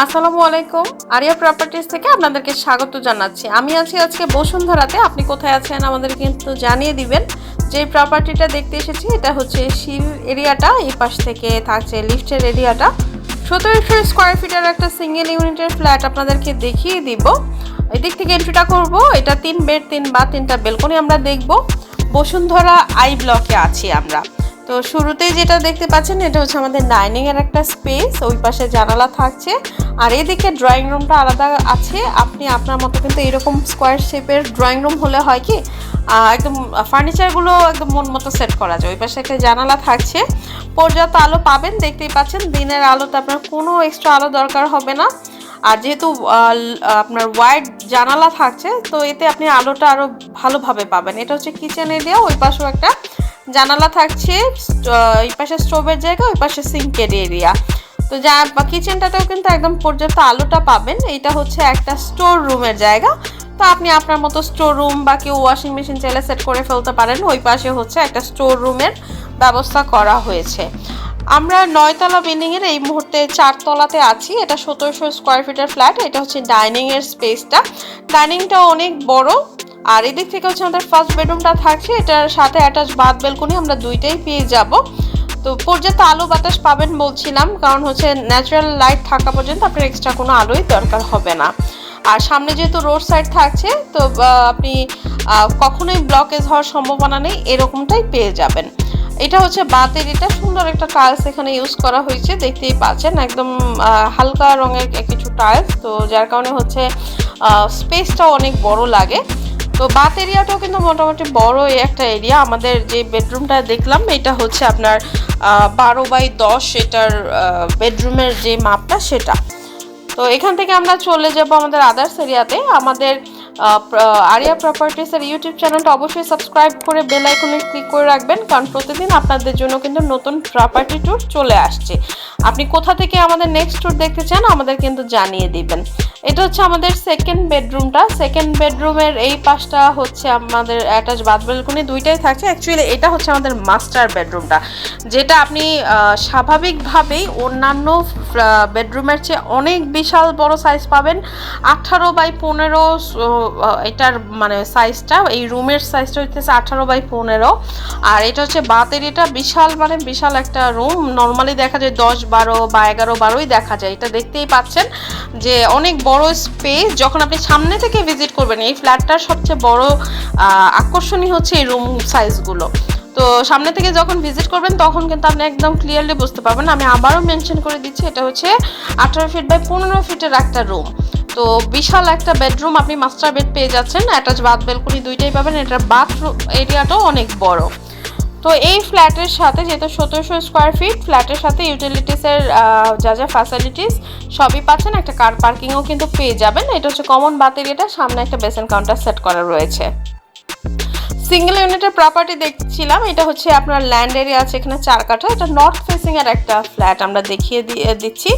আসসালামু আলাইকুম। Area properties থেকে আপনাদেরকে স্বাগত জানাচ্ছি। আমি আছি আজকে বসুন্ধরাতে। আপনি কোথায় আছেন আমাদের কিন্তু জানিয়ে দিবেন। যে প্রপার্টিটা দেখতে এসেছি এটা হচ্ছে শিল এরিয়াটা, এই পাশ থেকে থাকছে লিফটের এরিয়াটা। 1700 স্কোয়ার ফিটের একটা সিঙ্গেল ইউনিটের ফ্ল্যাট আপনাদেরকে দেখিয়ে দিব। এদিক থেকে এন্ট্রিটা করব। এটা 3 বেড 3 বাথ 3টা বেলকনি আমরা দেখব। বসুন্ধরা আই ব্লকে আছি আমরা। তো শুরুতেই যেটা দেখতে পাচ্ছেন এটা হচ্ছে আমাদের ডাইনিং এর একটা স্পেস, ওই পাশে জানালা থাকছে আর এদিকে ড্রয়িং রুমটা আলাদা আছে। আপনি আপনার মতো কিন্তু এরকম স্কোয়ার শেপের ড্রয়িং রুম হলে হয় কি একদম ফার্নিচারগুলো একদম মন মতো সেট করা যায়। ওই পাশে একটা জানালা থাকছে, পর্যাপ্ত আলো পাবেন। দেখতেই পাচ্ছেন দিনের আলোতে আপনার কোনো এক্সট্রা আলো দরকার হবে না। আর যেহেতু আপনার ওয়াইড জানালা থাকছে তো এতে আপনি আলোটা আরও ভালোভাবে পাবেন। এটা হচ্ছে কিচেন এরিয়া, ওই পাশেও একটা জানালা থাকছে, এই পাশে স্টোভের জায়গা, ওই পাশে সিঙ্কের এরিয়া। তো যা কিচেনটাতেও কিন্তু একদম পর্যাপ্ত আলোটা পাবেন। এইটা হচ্ছে একটা স্টোর রুমের জায়গা, তো আপনি আপনার মতো স্টোর রুম বা কেউ ওয়াশিং মেশিন চাইলে সেট করে ফেলতে পারেন। ওই পাশে হচ্ছে একটা স্টোর রুমের ব্যবস্থা করা হয়েছে। আমরা 9তলা বিল্ডিংয়ের এই মুহূর্তে 4 তলাতে আছি। এটা 1700 স্কোয়ার ফিটের ফ্ল্যাট। এটা হচ্ছে ডাইনিংয়ের স্পেসটা, ডাইনিংটা অনেক বড়। আর এদিক থেকে হচ্ছে আমাদের ফার্স্ট বেডরুমটা থাকছে, এটার সাথে অ্যাটাচ বাথ বেলকনি আমরা দুইটাই পেয়ে যাব। তো পর্যাপ্ত আলো বাতাস পাবেন বলছিলাম, কারণ হচ্ছে ন্যাচারাল লাইট থাকা পর্যন্ত আপনার এক্সট্রা কোনো আলোই দরকার হবে না। আর সামনে যেহেতু রোড সাইড থাকছে তো আপনি কখনোই ব্লকেজ হওয়ার সম্ভাবনা নেই, এরকমটাই পেয়ে যাবেন। এটা হচ্ছে বাথ এরিয়াটা, সুন্দর একটা টাইলস এখানে ইউজ করা হয়েছে, দেখতেই পাচ্ছেন একদম হালকা রঙের কিছু টাইলস, তো যার কারণে হচ্ছে স্পেসটাও অনেক বড় লাগে। তো বাথ এরিয়াটাও কিন্তু মোটামুটি বড় একটা এরিয়া। আমাদের যে বেডরুমটা দেখলাম এটা হচ্ছে আপনার 12x10, এটার বেডরুমের যে মাপটা সেটা। তো এখান থেকে আমরা চলে যাব আমাদের আদার্স এরিয়াতে। আমাদের আরিয়া প্রপার্টিসের ইউটিউব চ্যানেলটা অবশ্যই সাবস্ক্রাইব করে বেল আইকনে ক্লিক করে রাখবেন, কারণ প্রতিদিন আপনাদের জন্য কিন্তু নতুন প্রপার্টি ট্যুর চলে আসছে। আপনি কোথা থেকে আমাদের নেক্সট ট্যুর দেখতে চান আমাদের কিন্তু জানিয়ে দিবেন। এটা হচ্ছে আমাদের সেকেন্ড বেডরুমটা। সেকেন্ড বেডরুমের এই পাশটা হচ্ছে আমাদের অ্যাটাচ বাথ বেলকনি দুইটাই থাকছে। অ্যাকচুয়ালি এটা হচ্ছে আমাদের মাস্টার বেডরুমটা, যেটা আপনি স্বাভাবিকভাবেই অন্যান্য বেডরুমের চেয়ে অনেক বিশাল বড় সাইজ পাবেন। 18x15 এটার মানে সাইজটা, এই রুমের সাইজটা হচ্ছে 18x15। আর এটা হচ্ছে বাথ এরিয়াটা বিশাল, মানে বিশাল একটা রুম। নর্মালি দেখা যায় 10-12 বা 11-12ই দেখা যায়। এটা দেখতেই পাচ্ছেন যে অনেক বড় স্পেস। যখন আপনি সামনে থেকে ভিজিট করবেন, এই ফ্ল্যাটটার সবচেয়ে বড় আকর্ষণীয় হচ্ছে এই রুম সাইজগুলো। তো সামনে থেকে যখন ভিজিট করবেন তখন কিন্তু আপনি একদম ক্লিয়ারলি বুঝতে পারবেন। আমি আবারও মেনশন করে দিচ্ছি, এটা হচ্ছে 18 ফিট বাই 15 ফিটের একটা রুম। তো বিশাল একটা বেডরুম, আপনি মাস্টার বেড পেয়ে যাচ্ছেন, অ্যাটাচ বাথ বেলকনি দুইটাই পাবেন। এটার বাথরুম এরিয়াটাও অনেক বড়। তো এই ফ্ল্যাটের সাথে যেহেতু 1700 স্কোয়ার ফিট, ফ্ল্যাটের সাথে ইউটিলিটিসের যা যা ফ্যাসিলিটিস সবই পাচ্ছেন। একটা কার পার্কিংও কিন্তু পেয়ে যাবেন। এটা হচ্ছে কমন বাথ এরিয়াটা, সামনে একটা বেসিন কাউন্টার সেট করা রয়েছে। সিঙ্গেল ইউনিটের প্রপার্টি দেখছিলাম, এটা হচ্ছে আপনার ল্যান্ড এরিয়া আছে এখানে 4 কাঠা। এটা নর্থ ফেসিং এর একটা ফ্ল্যাট আমরা দেখিয়ে দিচ্ছি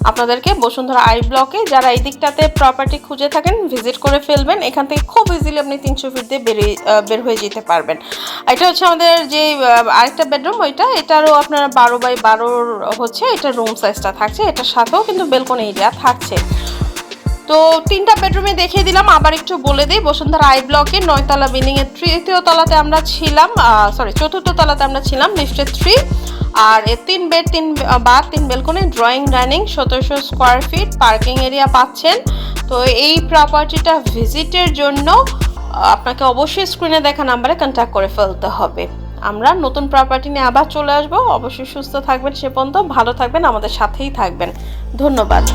আপনাদেরকে বসুন্ধরা আই ব্লকে। যারা এই দিকটাতে প্রপার্টি খুঁজে থাকেন ভিজিট করে ফেলবেন। এখান থেকে খুব ইজিলি আপনি 300 ফিট দিয়ে বের হয়ে যেতে পারবেন। এটা হচ্ছে আমাদের যে আরেকটা বেডরুম, এটারও আপনার 12x12 হচ্ছে এটা রুম সাইজটা থাকছে। এটার সাথেও কিন্তু বেলকনি এরিয়া থাকছে। তো 3টা বেডরুমে দেখিয়ে দিলাম। আবার একটু বলে দিই, বসুন্ধরা আই ব্লকে 9তলা বিল্ডিং এর 3য় তলাতে আমরা ছিলাম, 4র্থ তলাতে আমরা ছিলাম, লিফটে 3। আর 3 bed 3 bath 3 balcony, drawing dining, 1700 square feet, parking area পাচ্ছেন। তো এই প্রপার্টিটা ভিজিটের জন্য আপনাকে অবশ্যই স্ক্রিনে দেখা নাম্বারে কন্ট্যাক্ট করে ফেলতে হবে। আমরা নতুন প্রপার্টি নিয়ে আবার চলে আসবো। অবশ্যই সুস্থ থাকবেন, সে পর্যন্ত ভালো থাকবেন, আমাদের সাথেই থাকবেন। ধন্যবাদ।